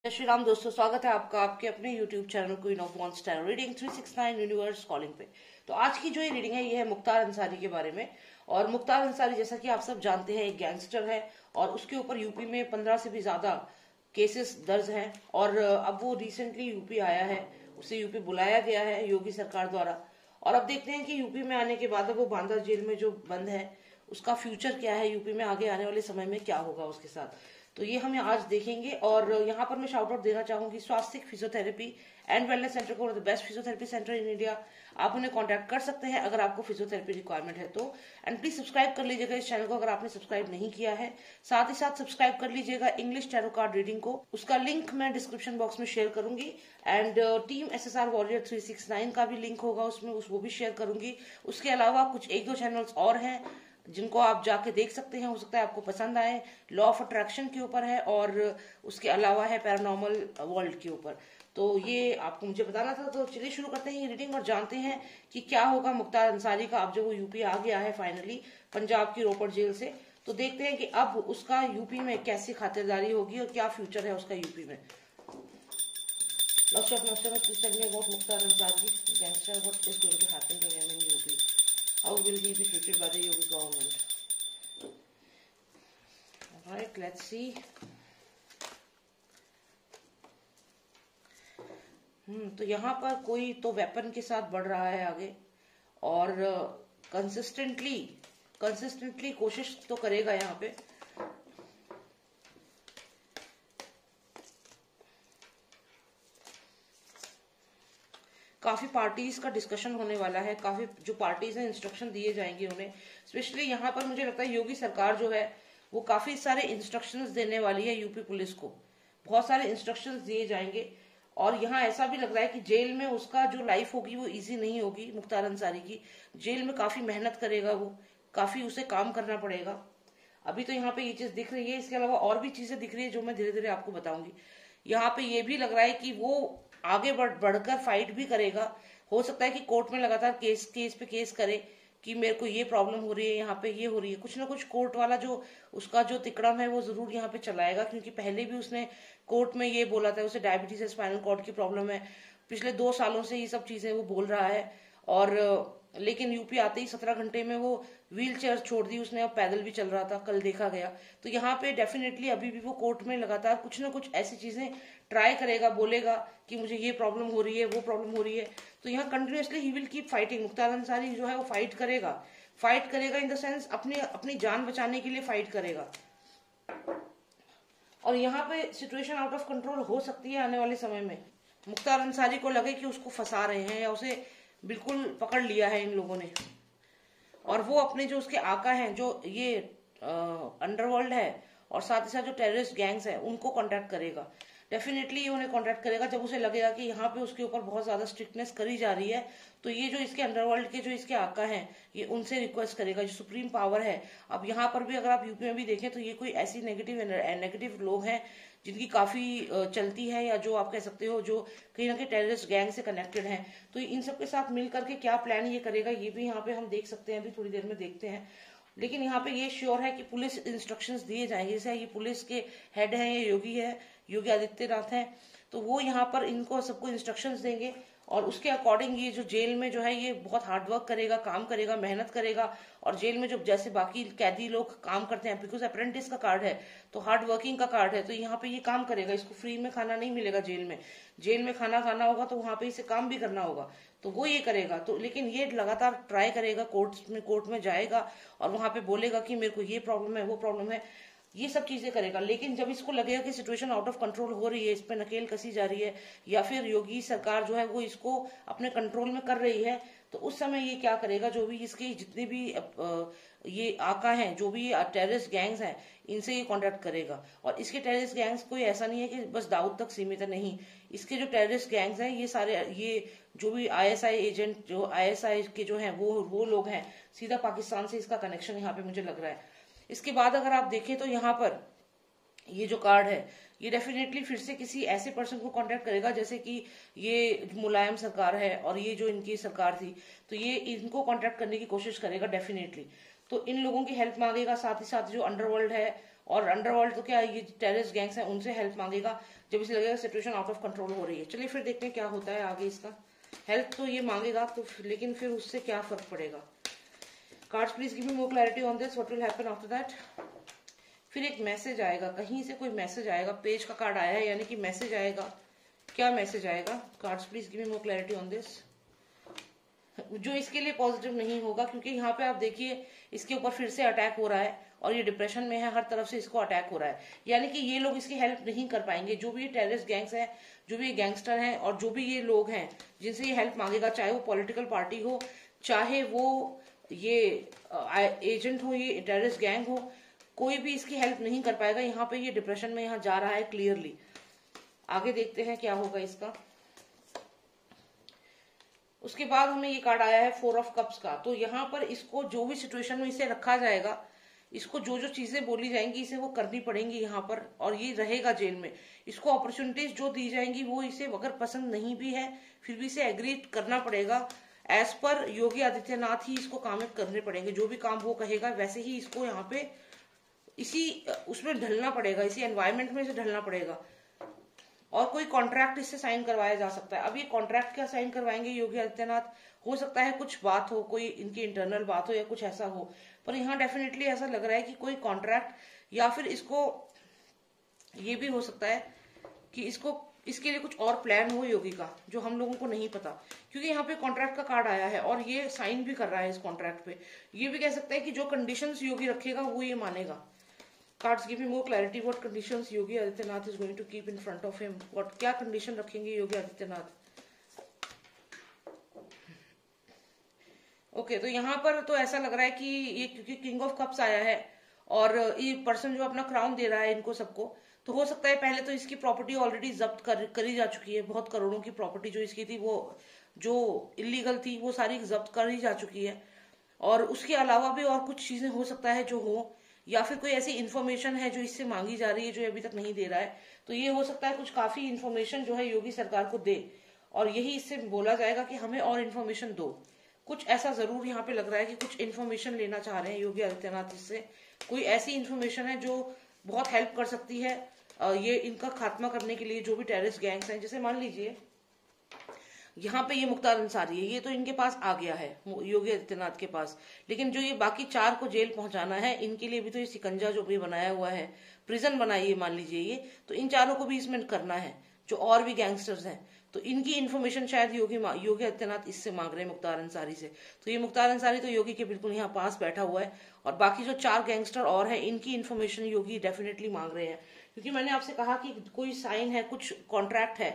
जय श्री राम दोस्तों, स्वागत है आपका आपके अपने YouTube channel queen of wants tarot reading 369 universe calling पे। तो आज की जो ये रीडिंग है ये है मुख्तार अंसारी के बारे में। और मुख्तार अंसारी जैसा कि आप सब जानते हैं एक गैंगस्टर है और उसके ऊपर यूपी में 15 से भी ज्यादा केसेस दर्ज हैं। और अब वो रिसेंटली यूपी आया है, उसे यूपी बुलाया गया है योगी सरकार द्वारा। और अब देखते हैं कि यूपी में आने के बाद अब वो बांदा जेल में जो बंद है उसका फ्यूचर क्या है, यूपी में आगे आने वाले समय में क्या होगा उसके साथ। तो ये हम आज देखेंगे। और यहाँ पर मैं शाउट आउट देना चाहूंगी स्वास्तिक फिजियोथेरेपी एंड वेलनेस सेंटर को, the best physiotherapy centre in India. आप उन्हें कांटेक्ट कर सकते हैं अगर आपको फिजियोथेरेपी रिक्वायरमेंट है तो। एंड प्लीज सब्सक्राइब कर लीजिएगा इस चैनल को अगर आपने सब्सक्राइब नहीं किया है। साथ ही साथ सब्सक्राइब कर लीजिएगा इंग्लिश टैरो कार्ड रीडिंग को, उसका लिंक मैं डिस्क्रिप्शन बॉक्स में शेयर करूंगी। एंड टीम SSR वॉरियर 369 का भी लिंक होगा उसमें, वो भी शेयर करूंगी। उसके अलावा कुछ एक दो चैनल्स और हैं जिनको आप जाके देख सकते हैं, हो सकता है आपको पसंद आए। लॉ ऑफ अट्रैक्शन के ऊपर है और उसके अलावा है पैरानॉर्मल वर्ल्ड के ऊपर। तो ये आपको मुझे बताना था। तो चलिए शुरू करते हैं ये रीडिंग और जानते हैं कि क्या होगा मुख्तार अंसारी का अब जब वो यूपी आ गया है फाइनली पंजाब की रोपड़ जेल से। तो देखते हैं कि अब उसका यूपी में कैसी खातिरदारी होगी और क्या फ्यूचर है उसका यूपी में। Lots of nonsense is telling me about Mukhtar Ansari, gangster. What is going to happen to him in UP? How will he be treated by the Yogi government? Alright, let's see. तो यहाँ पर कोई तो weapon के साथ बढ़ रहा है आगे और कंसिस्टेंटली कोशिश तो करेगा यहाँ पे। काफी पार्टीज का डिस्कशन होने वाला है, काफी जो पार्टीज हैं इंस्ट्रक्शन दिए जाएंगे उन्हें। स्पेशली यहाँ पर मुझे लगता है योगी सरकार जो है वो काफी सारे इंस्ट्रक्शंस देने वाली है यूपी पुलिस को, बहुत सारे इंस्ट्रक्शंस दिए जाएंगे। और यहाँ ऐसा भी लग रहा है कि जेल में उसका जो लाइफ होगी वो इजी नहीं होगी मुख्तार अंसारी की। जेल में काफी मेहनत करेगा वो, काफी उसे काम करना पड़ेगा। अभी तो यहाँ पे ये चीज दिख रही है, इसके अलावा और भी चीजें दिख रही है जो मैं धीरे धीरे आपको बताऊंगी। यहाँ पे ये भी लग रहा है कि वो आगे बढ़कर फाइट भी करेगा। हो सकता है कि कोर्ट में लगातार केस पे केस करे कि मेरे को ये प्रॉब्लम हो रही है, यहाँ पे ये हो रही है। कुछ ना कुछ कोर्ट वाला जो उसका जो तिकड़म है वो जरूर यहाँ पे चलाएगा, क्योंकि पहले भी उसने कोर्ट में ये बोला था उसे डायबिटीज स्पाइनल कॉर्ड की प्रॉब्लम है। पिछले 2 सालों से ये सब चीजें वो बोल रहा है। और लेकिन यूपी आते ही 17 घंटे में वो व्हील चेयर छोड़ दी उसने, अब पैदल भी चल रहा था, कल देखा गया। तो यहाँ पे डेफिनेटली अभी भी वो कोर्ट में लगातार कुछ ना कुछ ऐसी चीजें ट्राई करेगा, बोलेगा कि मुझे ये प्रॉब्लम हो रही है, वो प्रॉब्लम हो रही है। तो यहाँ continuously he will keep fighting. Mukhtar Ansari जो है वो फाइट करेगा इन द सेंस अपनी जान बचाने के लिए फाइट करेगा। और यहाँ पे सिचुएशन आउट ऑफ कंट्रोल हो सकती है आने वाले समय में। मुख्तार अंसारी को लगे कि उसको फंसा रहे हैं या उसे बिल्कुल पकड़ लिया है इन लोगों ने, और वो अपने जो उसके आका हैं जो ये अंडरवर्ल्ड है और साथ ही साथ जो टेररिस्ट गैंग्स हैं उनको कांटेक्ट करेगा। डेफिनेटली उन्हें कांटेक्ट करेगा जब उसे लगेगा कि यहाँ पे उसके ऊपर बहुत ज्यादा स्ट्रिक्टनेस करी जा रही है। तो ये जो इसके अंडरवर्ल्ड के जो इसके आका हैं ये उनसे रिक्वेस्ट करेगा, जो सुप्रीम पावर है। अब यहाँ पर भी अगर आप यूपी में भी देखें तो ये कोई ऐसी नेगेटिव लोग हैं जिनकी काफी चलती है, या जो आप कह सकते हो जो कहीं ना कहीं टेररिस्ट गैंग से कनेक्टेड हैं। तो इन सब के साथ मिल करके क्या प्लान ये करेगा ये भी यहाँ पे हम देख सकते हैं, अभी थोड़ी देर में देखते हैं। लेकिन यहाँ पे ये श्योर है कि पुलिस इंस्ट्रक्शंस दिए जाएंगे। जैसे ये पुलिस के हेड हैं, ये योगी आदित्यनाथ हैं, तो वो यहाँ पर इनको सबको इंस्ट्रक्शंस देंगे और उसके अकॉर्डिंग ये जो जेल में जो है ये बहुत हार्डवर्क करेगा, काम करेगा, मेहनत करेगा। और जेल में जो जैसे बाकी कैदी लोग काम करते हैं, बिकॉज अप्रेंटिस का कार्ड है तो हार्ड वर्किंग का कार्ड है, तो यहाँ पे ये काम करेगा। इसको फ्री में खाना नहीं मिलेगा जेल में खाना खाना होगा तो वहां पे इसे काम भी करना होगा, तो वो ये करेगा। तो लेकिन ये लगातार ट्राई करेगा, कोर्ट में जाएगा और वहां पे बोलेगा कि मेरे को ये प्रॉब्लम है, वो प्रॉब्लम है, ये सब चीजें करेगा। लेकिन जब इसको लगेगा कि सिचुएशन आउट ऑफ कंट्रोल हो रही है, इस पे नकेल कसी जा रही है, या फिर योगी सरकार जो है वो इसको अपने कंट्रोल में कर रही है, तो उस समय ये क्या करेगा, जो भी इसके जितने भी ये आका हैं, जो भी टेररिस्ट गैंग्स हैं, इनसे ये कॉन्टेक्ट करेगा। और इसके टेररिस्ट गैंग्स कोई ऐसा नहीं है कि बस दाऊद तक सीमित है, नहीं। इसके जो टेररिस्ट गैंग्स हैं ये सारे, ये जो भी ISI एजेंट, जो ISI के जो हैं वो लोग हैं, सीधा पाकिस्तान से इसका कनेक्शन यहाँ पे मुझे लग रहा है। इसके बाद अगर आप देखें तो यहाँ पर ये जो कार्ड है ये डेफिनेटली फिर से किसी ऐसे पर्सन को कांटेक्ट करेगा, जैसे कि ये मुलायम सरकार है और ये जो इनकी सरकार थी, तो ये इनको कांटेक्ट करने की कोशिश करेगा डेफिनेटली। तो इन लोगों की हेल्प मांगेगा, साथ ही साथ जो अंडरवर्ल्ड है, और अंडरवर्ल्ड तो क्या ये टेररिस्ट गैंग्स हैं उनसे हेल्प मांगेगा। जब इसे लगेगा सिचुएशन आउट ऑफ कंट्रोल हो रही है। चलिए फिर देखते हैं क्या होता है आगे इसका। हेल्प तो ये मांगेगा तो लेकिन फिर उससे क्या फर्क पड़ेगा। Cards please give me more clarity on this, what will happen after that. फिर एक मैसेज आएगा, कहीं से कोई मैसेज आएगा, पेज का कार्ड आया है यानी कि मैसेज आएगा। क्या मैसेज आएगा? Cards please give me more clarity on this. जो इसके लिए पॉजिटिव नहीं होगा, क्योंकि यहाँ पे आप देखिए इसके ऊपर फिर से अटैक हो रहा है और ये डिप्रेशन में है, हर तरफ से इसको अटैक हो रहा है, यानी कि ये लोग इसकी हेल्प नहीं कर पाएंगे। जो भी ये टेररिस्ट गैंग्स हैं, जो भी ये गैंगस्टर हैं और जो भी ये लोग हैं जिनसे ये हेल्प मांगेगा, चाहे वो पॉलिटिकल पार्टी हो, चाहे वो ये एजेंट हो, ये टेररिस्ट गैंग हो, कोई भी इसकी हेल्प नहीं कर पाएगा। यहाँ पे ये डिप्रेशन में यहाँ जा रहा है क्लियरली। आगे देखते हैं क्या होगा इसका। उसके बाद हमें ये कार्ड आया है 4 ऑफ कप्स का। तो यहाँ पर इसको जो भी सिचुएशन में इसे रखा जाएगा, इसको जो जो चीजें बोली जाएंगी इसे वो करनी पड़ेंगी यहाँ पर, और ये रहेगा जेल में। इसको अपॉर्चुनिटीज जो दी जाएंगी वो इसे अगर पसंद नहीं भी है फिर भी इसे एग्री करना पड़ेगा। एज पर योगी आदित्यनाथ ही इसको काम करने पड़ेंगे। जो भी काम वो कहेगा वैसे ही इसको यहाँ पे इसी उसमें ढलना पड़ेगा, इसी एनवायरमेंट में इसे ढलना पड़ेगा। और कोई कॉन्ट्रैक्ट इससे साइन करवाया जा सकता है। अब ये कॉन्ट्रैक्ट क्या साइन करवाएंगे योगी आदित्यनाथ? हो सकता है कुछ बात हो, कोई इनकी इंटरनल बात हो या कुछ ऐसा हो, पर यहाँ डेफिनेटली ऐसा लग रहा है कि कोई कॉन्ट्रैक्ट, या फिर इसको ये भी हो सकता है कि इसको इसके लिए कुछ और प्लान हो योगी का जो हम लोगों को नहीं पता, क्योंकि यहाँ पे कॉन्ट्रैक्ट का कार्ड आया है और ये साइन भी कर रहा है इस कॉन्ट्रैक्ट पे। ये भी कह सकता है कि जो कंडीशंस योगी रखेगा वो ये मानेगा। Cards give me more clarity. What conditions Yogi Adityanath is going to keep in front of him? What क्या कंडीशन रखेंगे योगी आदित्यनाथ? ओके, तो यहाँ पर तो ऐसा लग रहा है कि ये क्योंकि किंग ऑफ कप्स आया है और ये पर्सन जो अपना क्राउन दे रहा है इनको सबको, तो हो सकता है पहले तो इसकी प्रॉपर्टी ऑलरेडी जब्त करी जा चुकी है। बहुत करोड़ों की प्रॉपर्टी जो इसकी थी, वो जो इलीगल थी वो सारी जब्त करी जा चुकी है। और उसके अलावा भी और कुछ चीजें हो सकता है जो हो, या फिर कोई ऐसी इन्फॉर्मेशन है जो इससे मांगी जा रही है जो अभी तक नहीं दे रहा है। तो ये हो सकता है कुछ काफी इन्फॉर्मेशन जो है योगी सरकार को दे, और यही इससे बोला जाएगा कि हमें और इन्फॉर्मेशन दो। कुछ ऐसा जरूर यहाँ पे लग रहा है कि कुछ इन्फॉर्मेशन लेना चाह रहे हैं योगी आदित्यनाथ इससे। कोई ऐसी इन्फॉर्मेशन है जो बहुत हेल्प कर सकती है ये इनका खात्मा करने के लिए, जो भी टेररिस्ट गैंग्स हैं। जैसे मान लीजिए यहाँ पे ये मुख्तार अंसारी है, ये तो इनके पास आ गया है योगी आदित्यनाथ के पास, लेकिन जो ये बाकी 4 को जेल पहुंचाना है, इनके लिए भी तो ये सिकंजा जो भी बनाया हुआ है, प्रिजन बनाई है मान लीजिए ये, तो इन 4 को भी इसमें करना है, जो और भी गैंगस्टर्स हैं। तो इनकी इन्फॉर्मेशन शायद योगी आदित्यनाथ इससे मांग रहे हैं मुख्तार अंसारी से। तो ये मुख्तार अंसारी तो योगी के बिल्कुल यहाँ पास बैठा हुआ है, और बाकी जो 4 गैंगस्टर और है इनकी इन्फॉर्मेशन योगी डेफिनेटली मांग रहे हैं। क्योंकि मैंने आपसे कहा कि कोई साइन है, कुछ कॉन्ट्रैक्ट है,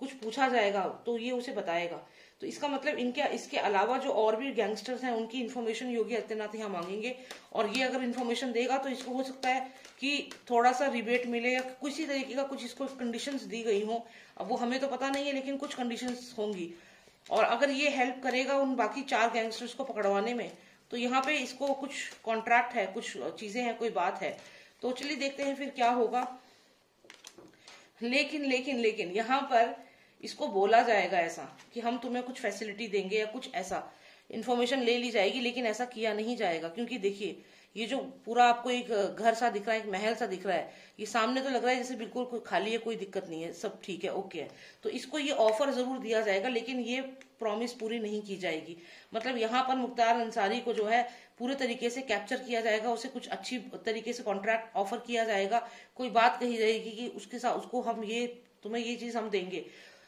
कुछ पूछा जाएगा तो ये उसे बताएगा। तो इसका मतलब इसके अलावा जो और भी गैंगस्टर्स हैं उनकी इन्फॉर्मेशन योगी आदित्यनाथ यहाँ मांगेंगे, और ये अगर इन्फॉर्मेशन देगा तो इसको हो सकता है कि थोड़ा सा रिबेट मिले या किसी तरीके का कुछ इसको कंडीशंस दी गई हो। अब वो हमें तो पता नहीं है, लेकिन कुछ कंडीशंस होंगी, और अगर ये हेल्प करेगा उन बाकी 4 गैंगस्टर्स को पकड़वाने में, तो यहाँ पे इसको कुछ कॉन्ट्रैक्ट है, कुछ चीजें हैं, कोई बात है। तो चलिए देखते हैं फिर क्या होगा। लेकिन यहाँ पर इसको बोला जाएगा ऐसा कि हम तुम्हें कुछ फैसिलिटी देंगे या कुछ ऐसा, इन्फॉर्मेशन ले ली जाएगी, लेकिन ऐसा किया नहीं जाएगा। क्योंकि देखिए ये जो पूरा आपको एक घर सा दिख रहा है, एक महल सा दिख रहा है, ये सामने तो लग रहा है जैसे बिल्कुल कोई खाली है, कोई दिक्कत नहीं है, सब ठीक है, ओके है। तो इसको ये ऑफर जरूर दिया जाएगा, लेकिन ये प्रॉमिस पूरी नहीं की जाएगी। मतलब यहाँ पर मुख्तार अंसारी को जो है पूरे तरीके से कैप्चर किया जाएगा, उसे कुछ अच्छी तरीके से कॉन्ट्रैक्ट ऑफर किया जाएगा, कोई बात कही जाएगी कि उसके साथ उसको हम ये तुम्हें ये चीज हम देंगे,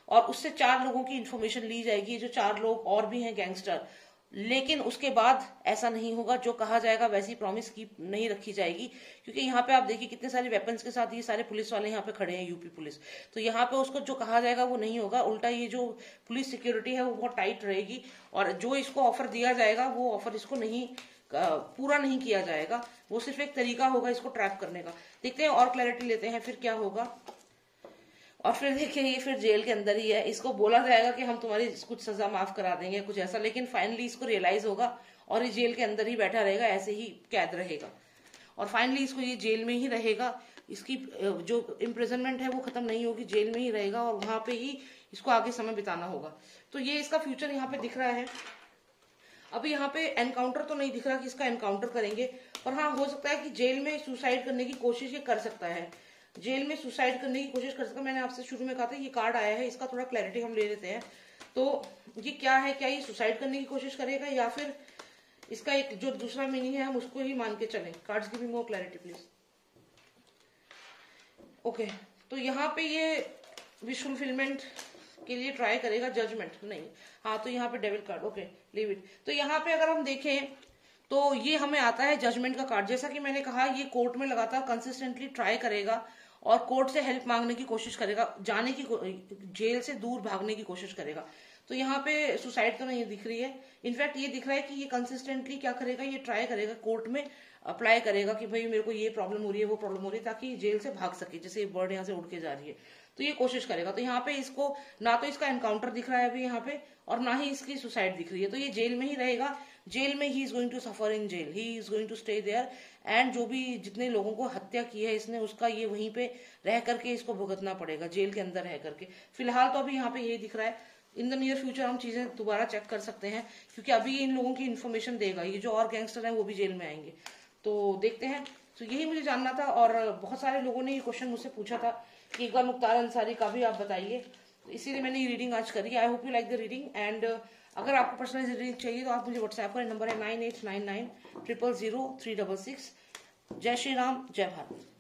और उससे 4 लोगों की इन्फॉर्मेशन ली जाएगी, जो 4 लोग और भी हैं गैंगस्टर। लेकिन उसके बाद ऐसा नहीं होगा, जो कहा जाएगा वैसी प्रॉमिस की नहीं रखी जाएगी। क्योंकि यहाँ पे आप देखिए कितने सारे वेपन्स के साथ ये सारे पुलिस वाले यहाँ पे खड़े हैं, यूपी पुलिस। तो यहाँ पे उसको जो कहा जाएगा वो नहीं होगा, उल्टा ये जो पुलिस सिक्योरिटी है वो बहुत टाइट रहेगी, और जो इसको ऑफर दिया जाएगा वो ऑफर इसको नहीं पूरा नहीं किया जाएगा, वो सिर्फ एक तरीका होगा इसको ट्रैप करने का। देखते हैं और क्लैरिटी लेते हैं फिर क्या होगा। और फिर देखिए ये फिर जेल के अंदर ही है, इसको बोला जाएगा कि हम तुम्हारी कुछ सजा माफ करा देंगे, कुछ ऐसा, लेकिन फाइनली इसको रियलाइज होगा और ये जेल के अंदर ही बैठा रहेगा, ऐसे ही कैद रहेगा, और फाइनली इसको ये जेल में ही रहेगा। इसकी जो इम्प्रिजनमेंट है वो खत्म नहीं होगी, जेल में ही रहेगा, और वहां पे ही इसको आगे समय बिताना होगा। तो ये इसका फ्यूचर यहाँ पे दिख रहा है। अभी यहाँ पे एनकाउंटर तो नहीं दिख रहा कि इसका एनकाउंटर करेंगे, पर हाँ हो सकता है कि जेल में सुसाइड करने की कोशिश ये कर सकता है। जेल में सुसाइड करने की कोशिश कर सकता है। मैंने आपसे शुरू में कहा था ये कार्ड आया है, इसका थोड़ा क्लैरिटी हम ले लेते हैं। तो ये क्या है, क्या ये सुसाइड करने की कोशिश करेगा या फिर इसका एक जो दूसरा मीनिंग है हम उसको ही मान के चलें। Cards give me more clarity please. Okay, तो यहाँ पे ये विश फुलफिलमेंट के लिए ट्राई करेगा, जजमेंट नहीं। हाँ, तो यहाँ पे devil card, okay leave it. तो यहाँ पे अगर हम देखें तो ये हमें आता है जजमेंट का कार्ड। जैसा कि मैंने कहा, ये कोर्ट में लगातार कंसिस्टेंटली ट्राई करेगा और कोर्ट से हेल्प मांगने की कोशिश करेगा, जाने की जेल से दूर भागने की कोशिश करेगा। तो यहाँ पे सुसाइड तो नहीं दिख रही है। इनफैक्ट ये दिख रहा है कि ये कंसिस्टेंटली क्या करेगा, ये ट्राई करेगा, कोर्ट में अप्लाई करेगा कि भाई मेरे को ये प्रॉब्लम हो रही है, वो प्रॉब्लम हो रही है, ताकि जेल से भाग सके। जैसे बर्ड यहाँ से उड़ के जा रही है, तो ये कोशिश करेगा। तो यहाँ पे इसको ना तो इसका एनकाउंटर दिख रहा है अभी यहाँ पे, और ना ही इसकी सुसाइड दिख रही है। तो ये जेल में ही रहेगा, जेल में he is going to suffer in jail, he is going to stay there. And जो भी जितने लोगों को हत्या की है इसने, उसका ये वहीं पे रह करके इसको भुगतना पड़ेगा, जेल के अंदर रह करके। फिलहाल तो अभी यहाँ पे ये दिख रहा है। इन द नियर फ्यूचर हम चीजें दोबारा चेक कर सकते हैं, क्योंकि अभी इन लोगों की इन्फॉर्मेशन देगा। ये जो और गैंगस्टर हैं वो भी जेल में आएंगे, तो देखते हैं। तो यही मुझे जानना था, और बहुत सारे लोगों ने ये क्वेश्चन मुझसे पूछा था कि एक बार मुख्तार अंसारी का भी आप बताइए, तो इसीलिए मैंने ये रीडिंग आज करी। I hope you like the reading. And अगर आपको पर्सनल रीडिंग चाहिए तो आप मुझे व्हाट्सएप करें, नंबर है 9899 000 366। जय श्री राम, जय भारत।